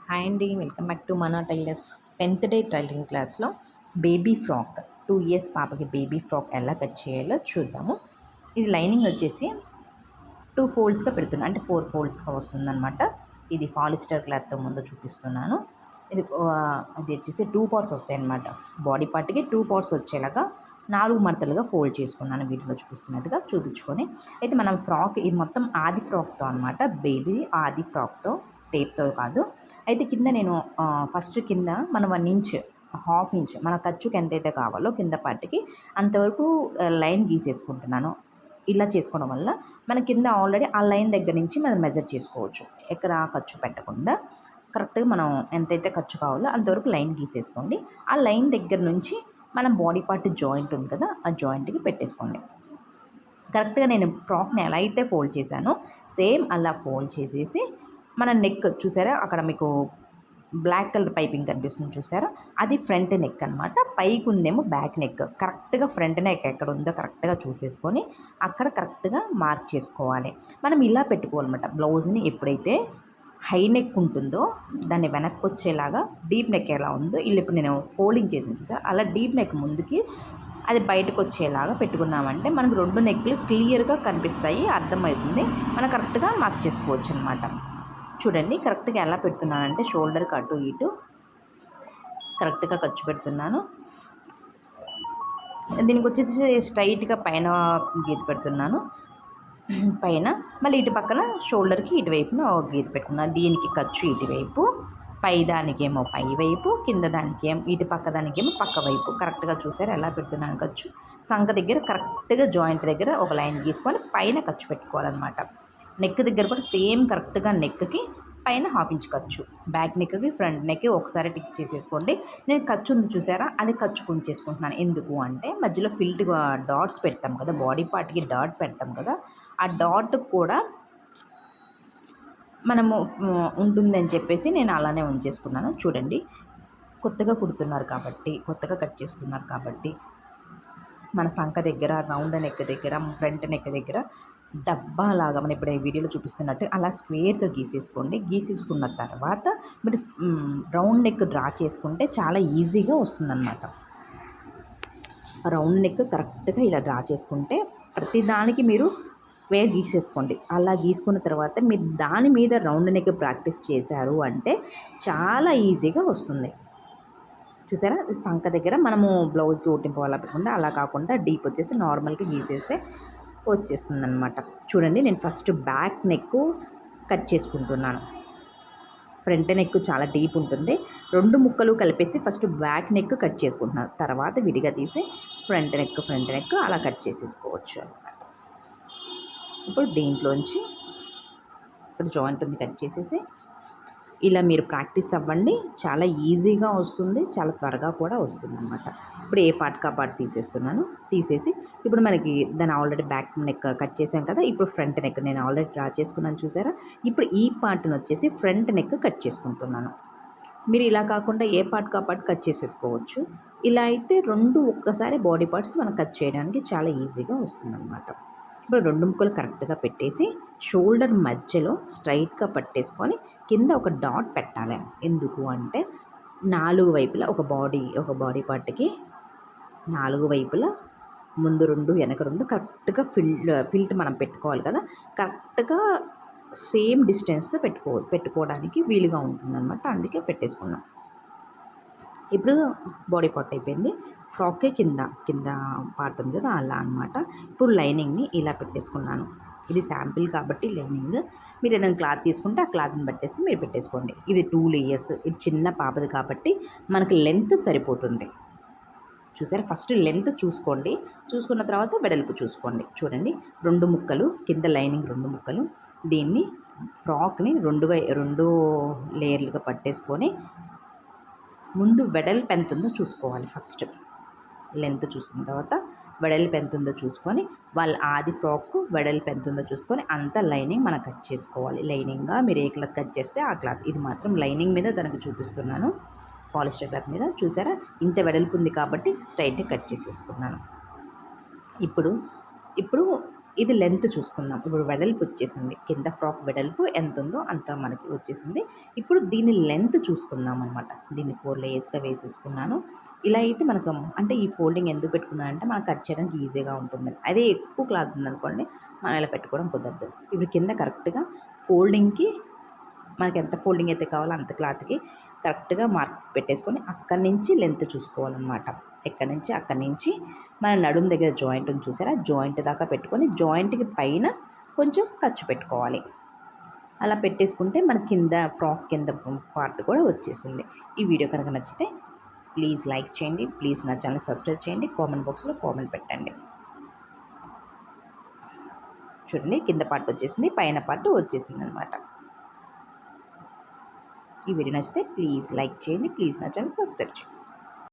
Hi అండి, welcome back to మన tailors 10th day tailoring క్లాస్లో బేబీ ఫ్రాక్ 2 years పాపకి బేబీ ఫ్రాక్ ఎలా కట్ చేయాలో చూద్దాము. ఇది లైనింగ్ వచ్చేసి 2 foldsగా పెడుతున్నాను, అంటే 4 foldsగా వస్తుందన్నమాట. ఇది పాలిస్టర్ క్లాత్తో ముందు చూపిస్తున్నాను. అది వచ్చేసి 2 parts వస్తాయి అన్నమాట. బాడీ పార్ట్కి 2 parts వచ్చేలాగా 4 మడతలుగా ఫోల్డ్ చేసుకున్నాను, వీటిలో చూపిస్తున్నట్టుగా చూపించుకొని. అయితే మనం ఫ్రాక్ ఇది మొత్తం ఆది ఫ్రాక్తో అనమాట, బేబీ ఆది ఫ్రాక్తో, టేప్తో కాదు. అయితే కింద నేను ఫస్ట్ కింద మనం 1 inch, హాఫ్ ఇంచ్ మన ఖర్చుకి ఎంతైతే కావాలో కింద పార్ట్కి అంతవరకు లైన్ గీసేసుకుంటున్నాను. ఇలా చేసుకోవడం వల్ల మన కింద ఆల్రెడీ ఆ లైన్ దగ్గర నుంచి మనం మెజర్ చేసుకోవచ్చు. ఎక్కడ ఖర్చు పెట్టకుండా కరెక్ట్గా మనం ఎంతైతే ఖర్చు కావాలో అంతవరకు లైన్ గీసేసుకోండి. ఆ లైన్ దగ్గర నుంచి మనం బాడీ పార్ట్ జాయింట్ ఉంది కదా, ఆ జాయింట్కి పెట్టేసుకోండి. కరెక్ట్గా నేను ఫ్రాక్ని ఎలా అయితే ఫోల్డ్ చేశానో సేమ్ అలా ఫోల్డ్ చేసేసి మన నెక్ చూసారా, అక్కడ మీకు బ్లాక్ కలర్ పైపింగ్ కనిపిస్తుంది చూసారా, అది ఫ్రంట్ నెక్ అనమాట. పైకి ఉందేమో బ్యాక్ నెక్. కరెక్ట్గా ఫ్రంట్ నెక్ ఎక్కడ ఉందో కరెక్ట్గా చూసేసుకొని అక్కడ కరెక్ట్గా మార్క్ చేసుకోవాలి. మనం ఇలా పెట్టుకోవాలన్నమాట బ్లౌజ్ని. ఎప్పుడైతే హై నెక్ ఉంటుందో దాన్ని వెనక్కి వచ్చేలాగా, డీప్ నెక్ ఎలా ఉందో ఇలా ఇప్పుడు నేను ఫోల్డింగ్ చేసాను చూసారా, అలా డీప్ నెక్ ముందుకి అది బయటకు వచ్చేలాగా పెట్టుకున్నామంటే మనకు 2 నెక్లు క్లియర్గా కనిపిస్తాయి, అర్థమవుతుంది. మనం కరెక్ట్గా మార్క్ చేసుకోవచ్చు అనమాట. చూడండి కరెక్ట్గా ఎలా పెడుతున్నానంటే షోల్డర్కి అటు ఇటు కరెక్ట్గా ఖర్చు పెడుతున్నాను. దీనికి వచ్చేసి స్ట్రైట్గా పైన గీత పెడుతున్నాను, పైన మళ్ళీ ఇటు పక్కన షోల్డర్కి ఇటువైపున ఒక గీత పెట్టుకున్నాను. దీనికి ఖర్చు ఇటువైపు, పై దానికేమో పై వైపు, కింద దానికేమో ఇటు పక్క దానికేమో పక్క వైపు. కరెక్ట్గా చూసారు ఎలా పెడుతున్నాను ఖర్చు. సంఖ దగ్గర కరెక్ట్గా జాయింట్ దగ్గర ఒక లైన్ గీసుకొని పైన ఖర్చు పెట్టుకోవాలన్నమాట. నెక్ దగ్గర కూడా సేమ్ కరెక్ట్గా నెక్కి పైన హాఫ్ ఇంచ్ ఖర్చు, బ్యాక్ నెక్కి ఫ్రంట్ నెక్కి ఒకసారి టిక్ చేసేసుకోండి. నేను ఖర్చు ఉంది చూసారా, అది ఖర్చు ఉంచేసుకుంటున్నాను. ఎందుకు అంటే మధ్యలో ఫిల్ట్ డాట్స్ పెడతాం కదా, బాడీ పార్ట్కి డాట్ పెడతాం కదా, ఆ డాట్ కూడా మనము ఉంటుందని చెప్పేసి నేను అలానే ఉంచేసుకున్నాను. చూడండి, కొత్తగా కుడుతున్నారు కాబట్టి, కొత్తగా కట్ చేస్తున్నారు కాబట్టి మన సంఖ దగ్గర, రౌండ్ నెక్ దగ్గర, ఫ్రంట్ నెక్ దగ్గర డబ్బాలాగా మనం ఇప్పుడు ఈ వీడియోలో చూపిస్తున్నట్టు అలా స్క్వేర్గా గీసేసుకోండి. గీసేసుకున్న తర్వాత మీరు రౌండ్ నెక్ డ్రా చేసుకుంటే చాలా ఈజీగా వస్తుందన్నమాట. రౌండ్ నెక్ కరెక్ట్గా ఇలా డ్రా చేసుకుంటే ప్రతిదానికి మీరు స్క్వేర్ గీసేసుకోండి. అలా గీసుకున్న తర్వాత మీరు దాని మీద రౌండ్ నెక్ ప్రాక్టీస్ చేశారు అంటే చాలా ఈజీగా వస్తుంది. చూసారా, సంఖ దగ్గర మనము బ్లౌజ్కి ఒట్టింపు అలా పెట్టుకుంటే అలా కాకుండా డీప్ వచ్చేసి నార్మల్గా గీసేస్తే వచ్చేస్తుంది అనమాట. చూడండి, నేను ఫస్ట్ బ్యాక్ నెక్ కట్ చేసుకుంటున్నాను. ఫ్రంట్ నెక్ చాలా డీప్ ఉంటుంది. 2 ముక్కలు కలిపేసి ఫస్ట్ బ్యాక్ నెక్ కట్ చేసుకుంటున్నాను, తర్వాత విడిగా తీసి ఫ్రంట్ నెక్ అలా కట్ చేసేసుకోవచ్చు అనమాట. ఇప్పుడు దీంట్లోంచి ఇక్కడ జాయింట్ ఉంది కట్ చేసేసి ఇలా మీరు ప్రాక్టీస్ అవ్వండి, చాలా ఈజీగా వస్తుంది, చాలా త్వరగా కూడా వస్తుంది అనమాట. ఇప్పుడు ఏ పార్ట్కి ఆ పార్ట్ తీసేస్తున్నాను. తీసేసి ఇప్పుడు మనకి దాన్ని ఆల్రెడీ బ్యాక్ నెక్ కట్ చేసాం కదా, ఇప్పుడు ఫ్రంట్ నెక్ నేను ఆల్రెడీ డ్రా చేసుకున్నాను చూసారా. ఇప్పుడు ఈ పార్ట్ని వచ్చేసి ఫ్రంట్ నెక్ కట్ చేసుకుంటున్నాను. మీరు ఇలా కాకుండా ఏ పార్ట్కి ఆ పార్ట్ కట్ చేసేసుకోవచ్చు. ఇలా అయితే ఒక్కసారి బాడీ పార్ట్స్ మనం కట్ చేయడానికి చాలా ఈజీగా వస్తుందన్నమాట. ఇప్పుడు 2 ముక్కలు కరెక్ట్గా పెట్టేసి షోల్డర్ మధ్యలో స్ట్రైట్గా పట్టేసుకొని కింద ఒక డాట్ పెట్టాలి. ఎందుకు అంటే 4 వైపులా ఒక బాడీ పార్ట్కి 4 వైపులా ముందు 2 వెనక 2 కరెక్ట్గా ఫిల్ట్ మనం పెట్టుకోవాలి కదా, కరెక్ట్గా సేమ్ డిస్టెన్స్తో పెట్టుకోవడానికి వీలుగా ఉంటుందన్నమాట. అందుకే పెట్టేసుకున్నాం. ఇప్పుడు బాడీ పార్ట్ అయిపోయింది. ఫ్రాక్కే కింద పార్ట్ ఉంది కదా, అలా అనమాట. ఇప్పుడు లైనింగ్ని ఇలా పెట్టేసుకున్నాను. ఇది శాంపిల్ కాబట్టి లైనింగ్, మీరు ఏదైనా క్లాత్ తీసుకుంటే ఆ క్లాత్ని బట్టేసి మీరు పెట్టేసుకోండి. ఇది 2 layers, ఇది చిన్న పాపది కాబట్టి మనకు లెంత్ సరిపోతుంది. చూసారా, ఫస్ట్ లెంత్ చూసుకోండి, చూసుకున్న తర్వాత వెడల్పు చూసుకోండి. చూడండి, 2 ముక్కలు కింద లైనింగ్, 2 ముక్కలు. దీన్ని ఫ్రాక్ని 2 లేయర్లుగా పట్టేసుకొని ముందు వెడల్పు ఎంత ఉందో చూసుకోవాలి. ఫస్ట్ లెంత్ చూసుకున్న తర్వాత వెడల్పు ఎంత ఉందో చూసుకొని, వాళ్ళ ఆది ఫ్రాక్ వెడల్పు ఎంత ఉందో చూసుకొని అంత లైనింగ్ మనం కట్ చేసుకోవాలి. లైనింగ్గా మీరు ఏ క్లాత్ కట్ చేస్తే ఆ క్లాత్, ఇది మాత్రం లైనింగ్ మీద దానికి చూపిస్తున్నాను, పాలిస్టర్ క్లాత్ మీద. చూసారా, ఇంత వెడల్పు ఉంది కాబట్టి స్ట్రైట్గా కట్ చేసేసుకున్నాను. ఇప్పుడు ఇది లెంత్ చూసుకుందాం. ఇప్పుడు వెడల్పు వచ్చేసింది. కింద ఫ్రాక్ వెడల్పు ఎంత ఉందో అంత మనకి వచ్చేసింది. ఇప్పుడు దీని లెంత్ చూసుకుందాం అనమాట. దీన్ని 4 లేయర్స్‌గా వేసేసుకున్నాను. ఇలా అయితే మనకు అంటే ఈ ఫోల్డింగ్ ఎందుకు పెట్టుకున్నానంటే మనం కట్ చేయడానికి ఈజీగా ఉంటుందని. అదే ఎక్కువ క్లాత్ ఉందనుకోండి మనం ఇలా పెట్టుకోవడం కుదరదు. ఇప్పుడు కింద కరెక్ట్‌గా ఫోల్డింగ్‌కి మనకి ఎంత ఫోల్డింగ్ అయితే కావాలో అంత క్లాత్‌కి కరెక్ట్‌గా మార్క్ పెట్టేసుకొని అక్కడి నుంచి లెంత్ చూసుకోవాలన్నమాట. ఎక్కడి నుంచి అక్కడి నుంచి మన నడుము దగ్గర జాయింట్ ఉంది చూసారా, జాయింట్ దాకా పెట్టుకొని జాయింట్‌కి పైన కొంచెం ఖర్చు పెట్టుకోవాలి. అలా పెట్టేసుకుంటే మన కింద ఫ్రాక్ కింద పార్ట్ కూడా వచ్చేసింది. ఈ వీడియో కనుక నచ్చితే ప్లీజ్ లైక్ చేయండి. ప్లీజ్ నా ఛానల్ సబ్స్క్రైబ్ చేయండి. కామెంట్ బాక్స్లో కామెంట్ పెట్టండి. చూడండి కింద పార్ట్ వచ్చేసింది, పైన పార్ట్ వచ్చేసింది అనమాట. ఈ వీడియో నచ్చితే ప్లీజ్ లైక్ చేయండి. ప్లీజ్ నా ఛానల్ సబ్స్క్రైబ్ చేయండి.